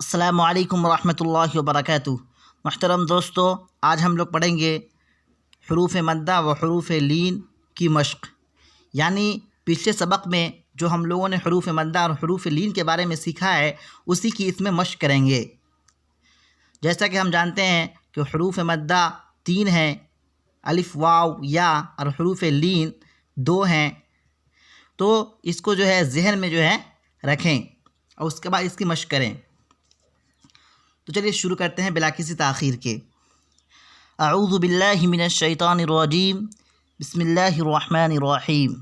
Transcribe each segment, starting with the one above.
السلام علیکم ورحمۃ اللہ وبرکاتہ۔ محترم دوستو، آج ہم لوگ پڑھیں گے حروف مدہ و حروف لین کی مشق، یعنی پچھلے سبق میں جو ہم لوگوں نے حروف مدہ اور حروف لین کے بارے میں سیکھا ہے اسی کی اس میں مشق کریں گے۔ جیسا کہ ہم جانتے ہیں کہ حروف مدہ 3 ہیں، الف واو یا، اور حروف لین 2 ہیں، تو اس کو جو ہے ذہن میں جو ہے رکھیں اور اس کے بعد اس کی مشق کریں۔ تو چلیے شروع کرتے ہیں بلا کسی تاخیر کے۔ اعوذ باللہ من الشیطان الرجیم، بسم اللہ الرحمن الرحیم۔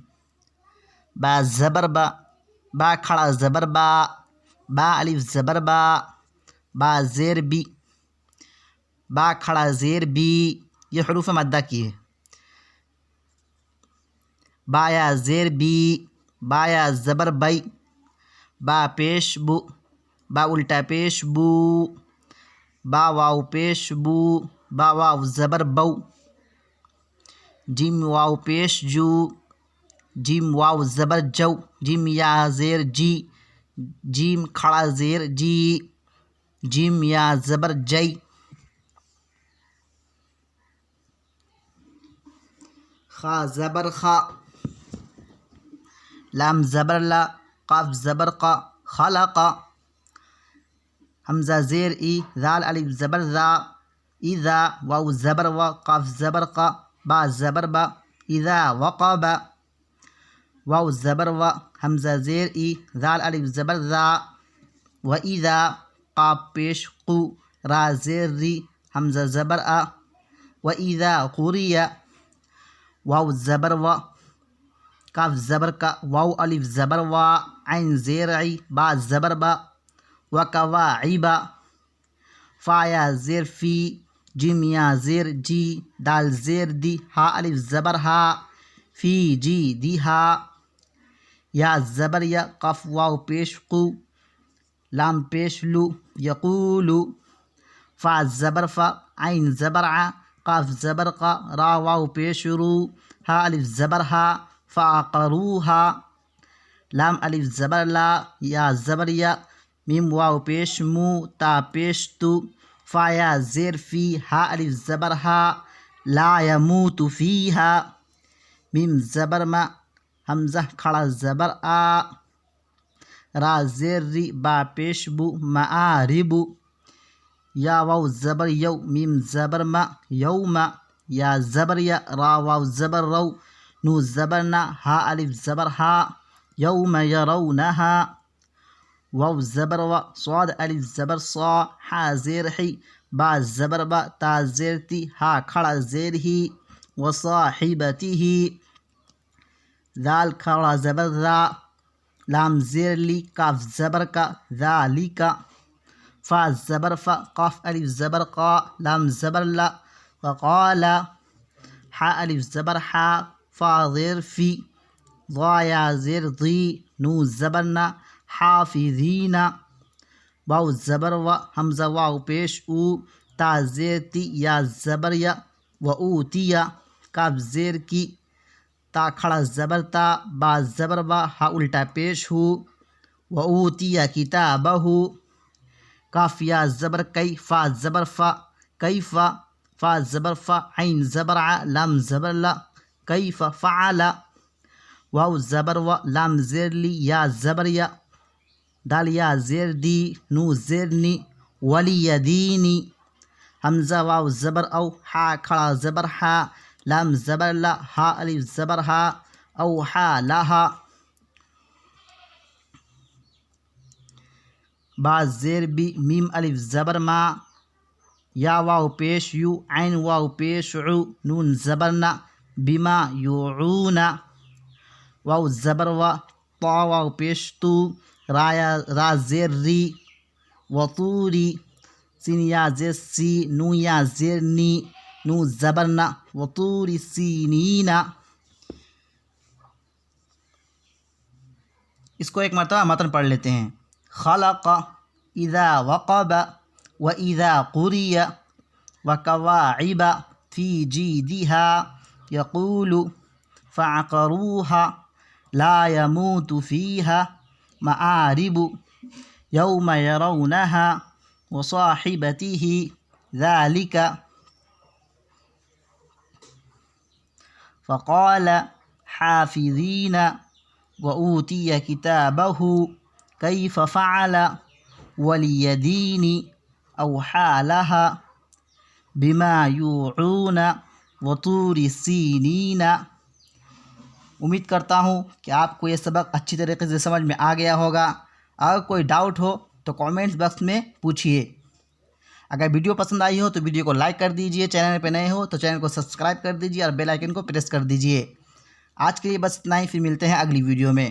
با زبر با، با کھڑا زبر با، با الف زبر با، با زیر بی، با کھڑا زیر بی، یہ حروف مدہ کی ہے۔ با یا زیر بی، با یا زبر بئی، با پیش بو، با الٹا پیش بو، با واو پیش بو، با واو زبر بو، جیم واو پیش جو، جیم واو زبر جو، جیم یا زیر جی، جیم کھڑا زیر جی، جیم یا زبر جئی، خا زبر خا، لام زبر لا، قاف زبر قا، خلقا، حمزہ زیر ای، ذال الف زبر ذا، اذا، واو زبر و، قاف زبر قا، با زبر با، اذا وقب، واو زبر و، حمزہ زیر ای، ذال الف زبر ذا، و اذا، قاف پیش قو، را زیر ری، حمزہ زبر آ، و اذا قریہ، واو زبر و، کاف زبر کا، واو الف زبر وا، عین زیر عی، با زبر با، وکواعب، فا یا زیر فی، جیم یا زیر جی، دال زیر دی، ہا الف زبر ہا، فی جی دی ہا، یا زبر یا، قاف واو پیش قو، لام پیش لو، یقولو، فا زبر فا، عین زبر ع، قاف زبر قا، را واو پیش رو، ہا الف زبر ہا، فعقروہا، لام الف زبر لا، یا زبر یا، میم واو پیش مو، تا پیش تو، فا یا زیر فی، ہا الف زبر ہا، لا یموت فیہا، میم زبر ما، حمزہ کھڑا زبر آ، را زیر ری، با پیش بو، معارب، یا واو زبر یو، میم زبر ما، یوم، یا زبر یا، را واو زبر رو، نو زبر نا، ہا الف زبر ہا، یوم یرونہا، واو زبر و، صاد الف زبر صا، حا زیر حی، با زبر با، تا زیر تی، ہا کھڑا زیر ہی، وصاحبتہ، ذال کھڑا زبر ذا، لام زیر لی، کاف زبر کا، ذالک، فا زبر فا، قاف الف زبر قا، لام زبر لا، وقال، حا الف زبر حا، فا زیر فی، ضا یا زیر ضی، نو زبر نا، حافظین، واو زبر و، حمزہ واو پیش او، تا زیر تی، یا زبر یا، و اوتیا، کاف زیر کی، تا کھڑا زبر تا، با زبر با، ہا الٹا پیش ہو، و اوتیا کتابہ، کاف یا زبر کئی، فا زبر فا، کیف، فا زبر فا، عین زبر ع، لام زبر لا، کیف فعل، واو زبر و، لام زیر لی، یا زبر یا، دال یا زیر دی، نو زیر نی، ولی دینی، حمزہ واو زبر او، ہا کھڑا زبر ہا، لام زبر لا، ہا الف زبر ہا، اوحا لہا، با زیر بی، میم الف زبر ما، یا واو پیش یو، عین واو پیش عو، نون زبر نا، بما یوعون، واو زبر و، طا واو پیش تو، را زیر ری، وطوری، سین یا زیر سی، نو یا زیر نی، نو زبر نا، وطور سینین۔ اس کو ایک مرتبہ متن پڑھ لیتے ہیں۔ خلق، اذا وقب، و اذا قری، وکواعب، فی جیدہا، یقول، فعقروہا، لا یموت فیہا، معارب، یوم یرونہا وصاحبتہ ذالک فقال حافظین وأوتي كتابه كيف فعل وليدين أوحى لها بما يوعون وطور سینین۔ امید کرتا ہوں کہ آپ کو یہ سبق اچھی طریقے سے سمجھ میں آ گیا ہوگا۔ اگر کوئی ڈاؤٹ ہو تو کامنٹس باکس میں پوچھیے۔ اگر ویڈیو پسند آئی ہو تو ویڈیو کو لائک کر دیجئے، چینل پہ نئے ہو تو چینل کو سبسکرائب کر دیجئے اور بیل آئیکن کو پریس کر دیجئے۔ آج کے لیے بس اتنا ہی، پھر ملتے ہیں اگلی ویڈیو میں۔